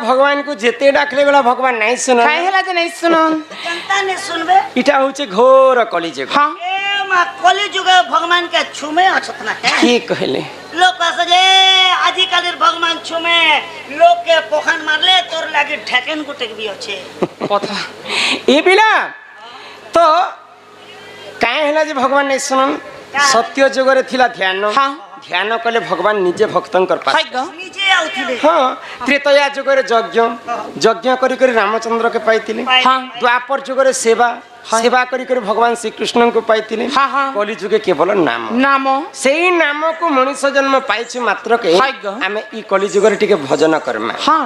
भगवान को जेते डाकले बेला भगवान नहीं सुन काहे हला जे नहीं सुनन जनता ने सुनबे इटा होचे घोर कलिजुग। हां ए मा कलिजुग भगवान के छुमे अछत ना है की कहले लोग कह जे आजि कालिर भगवान छुमे लोग के पोखन मारले तोर लागे ठेकेन गुटे भी अछि कथा ए बिला तो काहे हला जे भगवान नहीं सुनन सत्य जुगरे थिला ध्यान हां ध्यान कले भगवान निजे भक्तन कर पा निजे आउथिले हां त्रेतया जुगरे यज्ञ यज्ञ करी करी रामचंद्र के पाइतिले हां द्वापर जुगरे सेवा सेवा करी करी भगवान श्री कृष्ण को पाइतिले हां हां कली जुगे केवल नाम नाम सेही नाम को मनुष्य जन्म पाइछु मात्र के हमें ई कली जुगरे टिके भजन करमा हां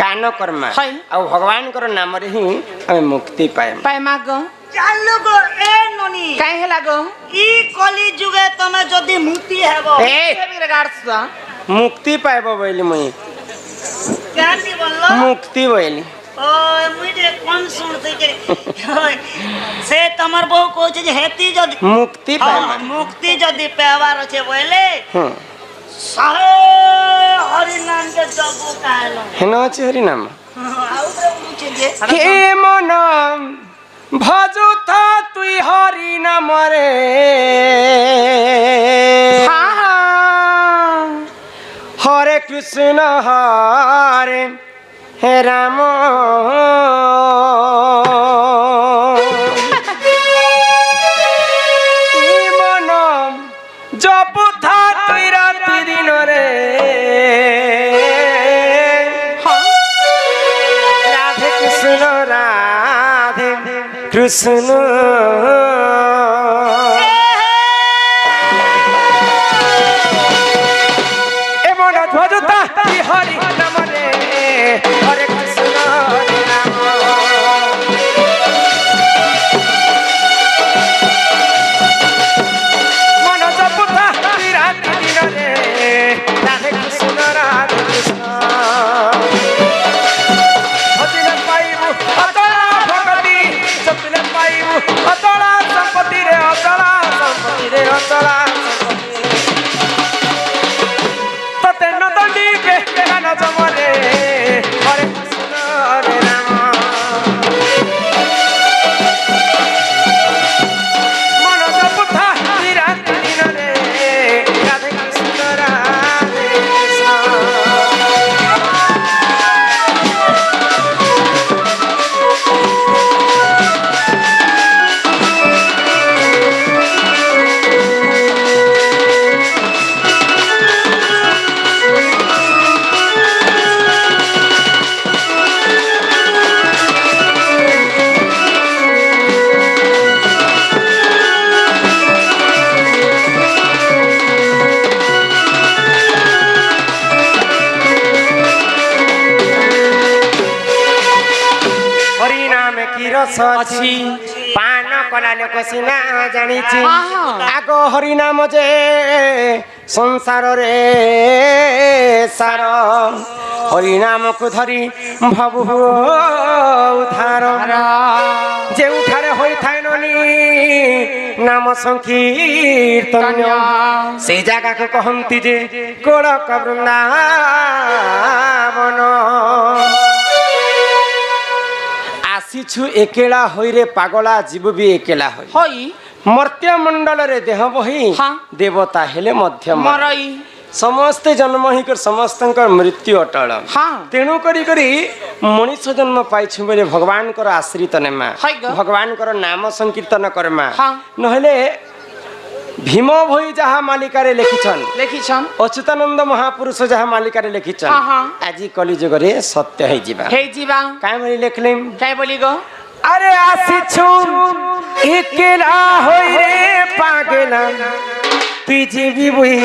गान करमा आ भगवान कर नाम रे ही हमें मुक्ति पाए पाए माग जान लोगो ए नोनी काहे लागो ई कली जुगे तमे जदी मुक्ति हेबो ए बिरगारसा मुक्ति पाएबो बोली मुई कांती बोललो मुक्ति बोली ओ मुई दे कोन सुनते के से तमर बहु कहै छै जे हेती जदी मुक्ति पाए मुक्ति जदी पेवार छै बोले साहे हरि नाम के जगो कहलो हेनो छै हरि नाम आउ पूछे जे हे मन भजु था तुई हरि नाम रे हरे कृष्ण हरे हे राम मन जप था तुई राति दिन रे राधे कृष्ण राधे कृष्ण ध्वजता हरि नाम रे हरे कृष्ण हरे राम नाम की रस अछि पान कला लोक सिना जानिछि आगो हरि नाम जे संसार रे सार हरि नाम को धरी भबु उद्धार जे उठारे होई थाय ननी नाम संकीर्तन से जगह को कहंती जे कोड़क वृंदावन आसीछु एकेला होई रे पागला जीव भी एकेला होई होई मर्त्य मंडल रे देह बही हाँ। देवता हेले मध्यम मरई समस्ते जन्म ही कर समस्त मृत्यु अटल हाँ। तेणु करी मनुष जन्म पाइछु बोले भगवान कर आश्रित नेमा हाय ग। भगवान कर नाम संकीर्तन करमा हाँ। नहले भीम भई जहा मालिकारे लिखिछन लेखिछन अच्युतानंद महापुरुष जहा मालिकारे लिखिछन हाँ, हाँ। आज कली जुग रे सत्य है जीवा हे जीवा काय बोली लिखलिम काय बोली गो अरे आसीछु एकेला होई रे पागला पृथ्वी बुई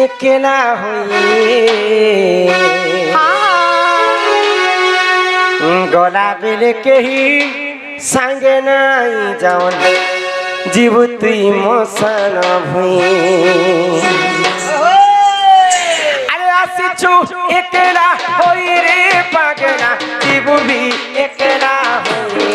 एकेला होई गला बेले केही सांगे नाई जावन जीव तुई मसन भुई अरे आसीछु एकेला होई रे पागला जीव भी एकेला होई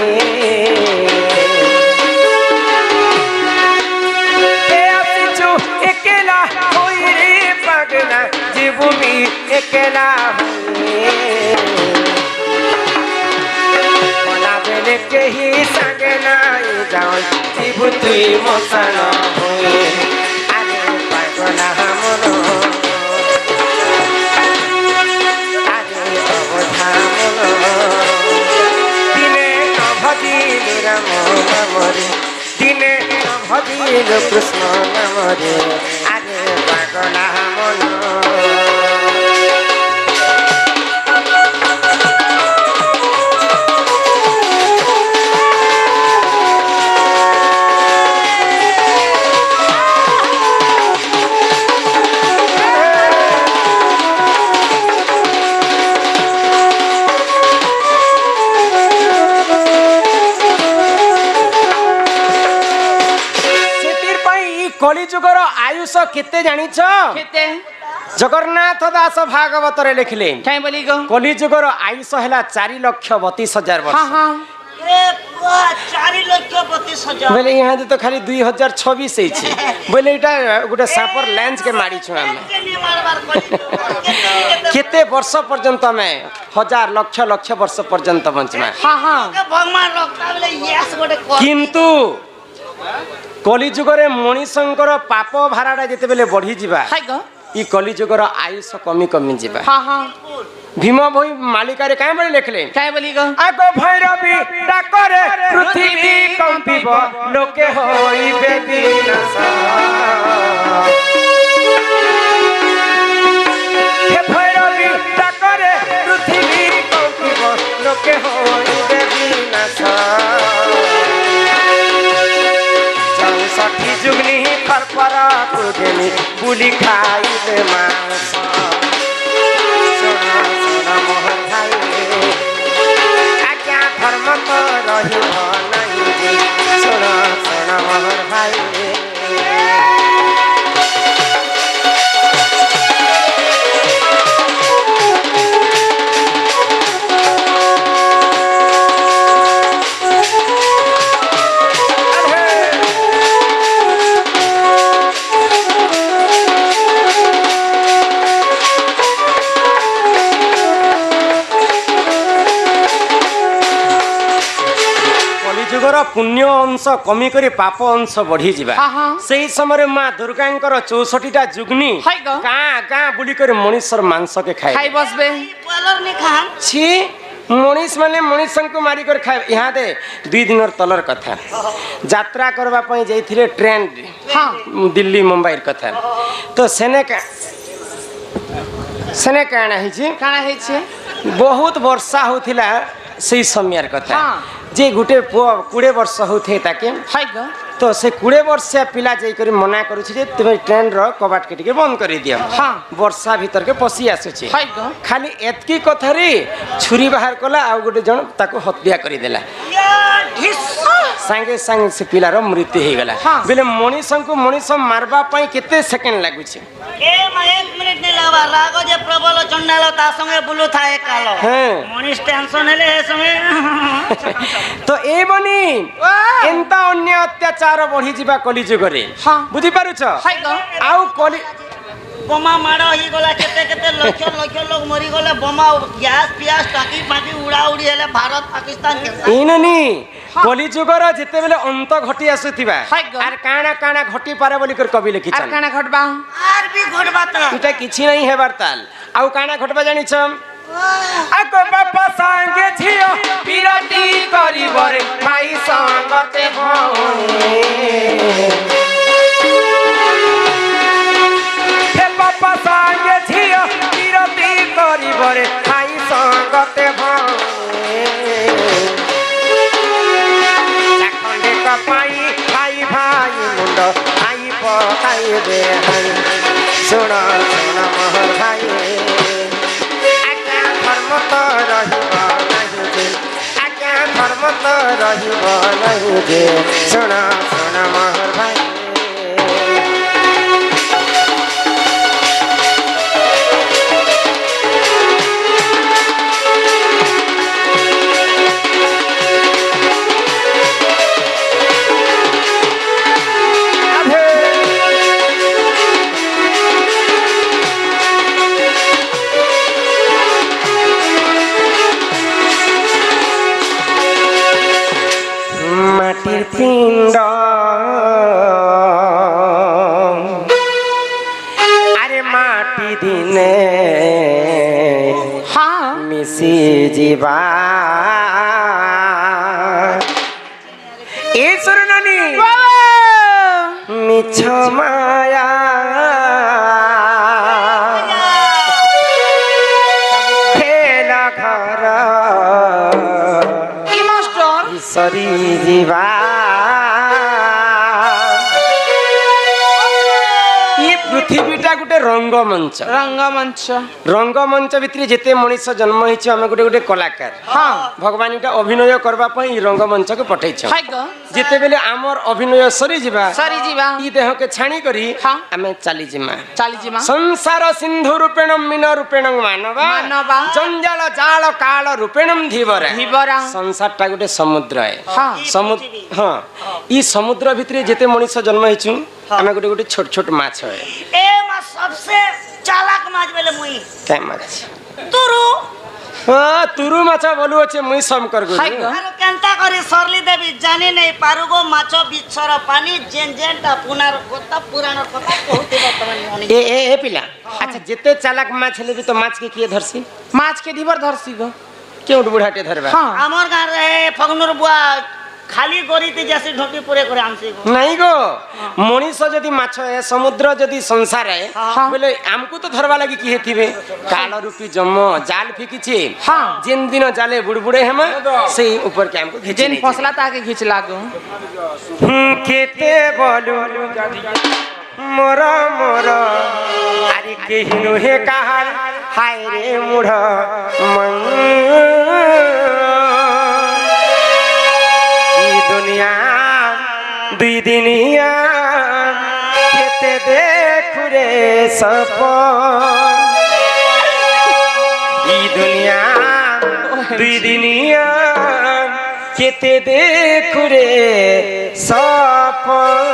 एकेला होई रे पागला जीव भी एकेला होई कोना बेले केही संगे नाई जावन जीव तुई मसन होई अरे पागला मन अरे अवधा मन दिने अभदिल राम नामरे दिने भजिल कृष्ण नामरे आगे पागला मन कलिजुगर आयुष केते जानिछ केते जगन्नाथ दास भागवत रे लिखले काय बोली गो कलिजुगर आयुष हैला 4,32,000 वर्ष हाँ हाँ ए बुआ 4,32,000 बोले यहाँ तो खाली 2026 है छी बोले इटा गोटे सापर लेंस के मारी छु हम केते वर्ष पर्यंत में हजार लक्ष लक्ष वर्ष पर्यंत बंचमा हाँ हाँ भगवान रखता बेले यस गोटे किंतु कलिजुगर मनीषंकर पाप भाराटा जिते बेले बढ़ी जिबा हाय गो ई कलिजुगर आयुष कमी कमी जिबा हाँ हाँ भीम भई मालिकारे काय बोली लिखले काय बोली गो आगो भैरवी डाकरे पृथ्वी कंपिब लोके होइबे विनाश हे भैरवी डाकरे पृथ्वी कंपिब लोके होइबे विनाश चौसठी जुगनी परपरा कुदेनी बुली खाइबे मांस सोना सोना मोहन भाई आज्ञा धर्म तो रही नहीं सोना सोना मोहन भाई पुण्य अंश कमी करी पाप अंश बढ़ी जिबा हाँ, हाँ। सही समय माँ दुर्गांकर 64टा जुगनी हाय गो। गाँ गाँ बुली कर मनुष्यर मांस के खाए खाई बसबे बॉलर ने खान छी मनीष माने मनीष को मारी कर खाए यहाँ दे 2 दिन तलर कथा यात्रा करबा पई जाइथिले ट्रेन हाँ दिल्ली मुंबई कथा तो सेने काना हिची काना है छे बहुत वर्षा होथिला सही समय कथा हाँ। जे गुटे पुआ 20 वर्ष होथे ताके हाय गो तो से 20 वर्षिया पिला जाई करी मना करू छी जे तुमे ट्रेन रो कबाट के टिके बंद करी दिया हाँ। वर्षा भीतर के पसी आसु छी हाय गो खाली एतकी कथा रे छुरी बाहर कला आ गुटे जण ताको हत्या करी देला ସାଙ୍ଗେ ସାଙ୍ଗେ ସେ ପିଲାର ମୃତ୍ୟୁ ହେଇଗଲା ବୋଲେ ମଣିଷଙ୍କୁ ମଣିଷ ମାରବା ପାଇଁ କେତେ ସେକେଣ୍ଡ ଲାଗୁଛି ଏ ମା 1 ମିନିଟ नहीं लगवा राग जे प्रबल चंडाल ता संगे बुलु थाए कालो मनीष टेंशन हेले ए समय तो ए बनी एंता अन्य अत्याचार बढ़ी जीवा कली जुगरे बुझी पारुछ आउ कली बोमा माड़ ही गला केते केते लक्ष लक्ष लोग मरी गले बोमा गैस पियास टाकी पाटी उड़ा उड़ी हेले भारत पाकिस्तान के इननी कली जुगर जेते बेले अंत घटी आसुथिबा आर काना काना घटी पारे बोली कर कवि लिखिछन आर काना घटबा आर भी घटबा त इटा किछि नहीं हेबार ताल आउ काना घटबा जानि छम आको बापा संगे झियो बिरती करी बरे माई संगते भोए हे बापा संगे झियो बिरती करी बरे माई संगते भोए चाखंडे कपाई भाई भाई मुंड आई पकाई दे हाई सुन सुन मोहर भाई धर्म तो रहिब नहीं जे आज्ञा धर्म तो रहिब नहीं जे सुन सुन मोहर भाई মাটির পিণ্ড আরে মাটি দিনে মিশি যাবা এ শরণনি মিছ মায়া খেলা ঘর সরি জীবা পৃথিবীটা গোটে রঙ্গমঞ্চ রঙ্গমঞ্চ ভিতরে যেতে মনিষ জন্ম হয়েছে আমি গোটে গোটে কলাকার ভগবান এটা অভিনয় করবা পাই রঙ্গমঞ্চকে পঠাইছ যেতেবেলে আমার অভিনয় সরি যা ই দেহকে ছাড়ি করি আমি চালি জিমা সংসার সিন্ধু রূপেণম মিন রূপেণং মানবা জঞ্জাল জাল কাল রূপেণম ধীবরা সংসারটা গোটে সমুদ্র সমুদ্র হ্যাঁ ই সমুদ্র ভিতরে যেতে মনিষ জন্ম হয়েছু আমি গোটে গোটে ছোট ছোট মাছ হয় ए मा सबसे चालाक माछ बेले मुई কে মাছ तुरु হ্যাঁ তুরু মাছ বলু আছে মুই সম কর গরি আরে কেনতা করি সরলি দেবী জানি নাই পারুগো মাছ বিছর পানি জেন জেনটা পুনার কথা পুরাণর কথা কহুতে বর্তমান এ এ এ পিলা আচ্ছা যেতে চালাক মাছ হেলে তো মাছকে কিয়ে ধরছি মাছকে দিবর ধরছি গো কেউট বুড়াটে ধরবা আমার গাঁরে ফগনুর বুয়া খালি গরিতে যাসি ঢোকি পুরে করে আনছি গো নাই গো মনিষ যদি মাছ এ সমুদ্র যদি সংসার এ বলে আমকু তো ধরবা লাগি কি হেতিবে কাল রূপী জম জাল ফিকিছে যেন দিন জালে বুড়বুড়ে হেমা সেই উপর কে আমকু ঘিচে যেন ফসলা তাকে ঘিচ লাগো কেতে বলু মোর মোর আরে কেহিনু হে কাহার হায় রে মুড় মন दुनिया दुई दिनिया केते देखु रे सपन ई दुनिया दुई दिनिया केते देखु रे सपन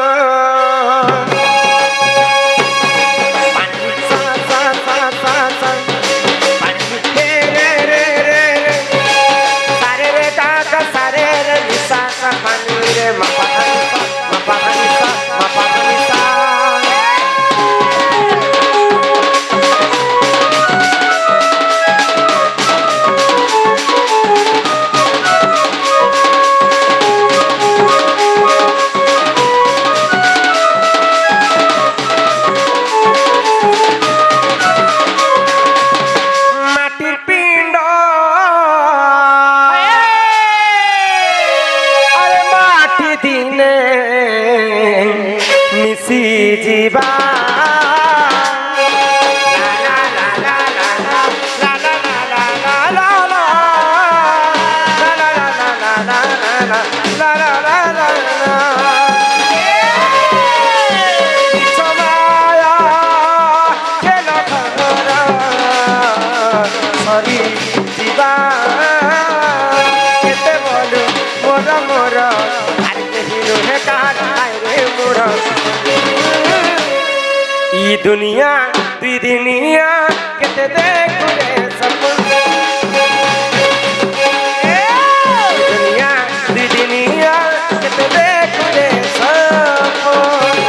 दुनिया दुई दिनिया केते देखु रे सपन दुनिया दुई दिनिया केते देखु रे सपन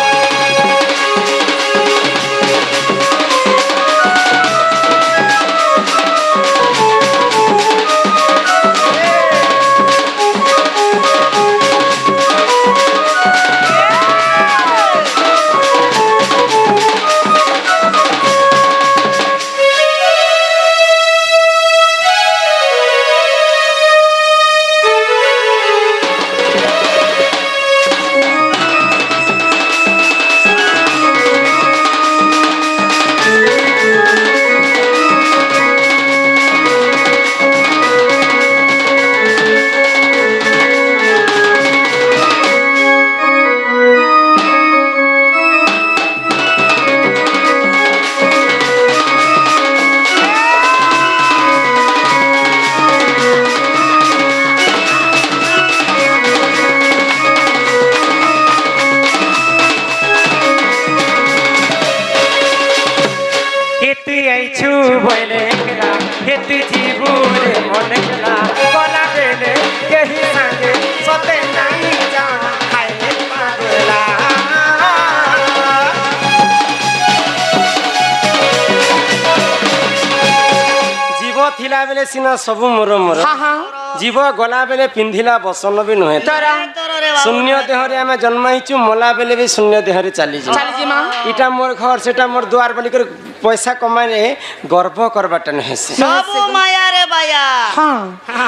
आइछु बोले केला हेतु जीवुरे मन केला बना बेले केही संगे सते नाही जाना खाइले पागला जीव थिला बेले सिना सबु मोर मोर जीव गला बेले पिंधिला बसन भी नुहे शून्य देहरे आमे जन्म हिचु मला बेले भी शून्य देहरे चली जा इटा मोर घर सेटा मोर द्वार बोली कर पैसा कमाने गर्व करबाटा नहे सबु माया रे बाया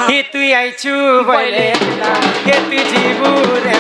हे तु आइछु बोले के तु जीवु रे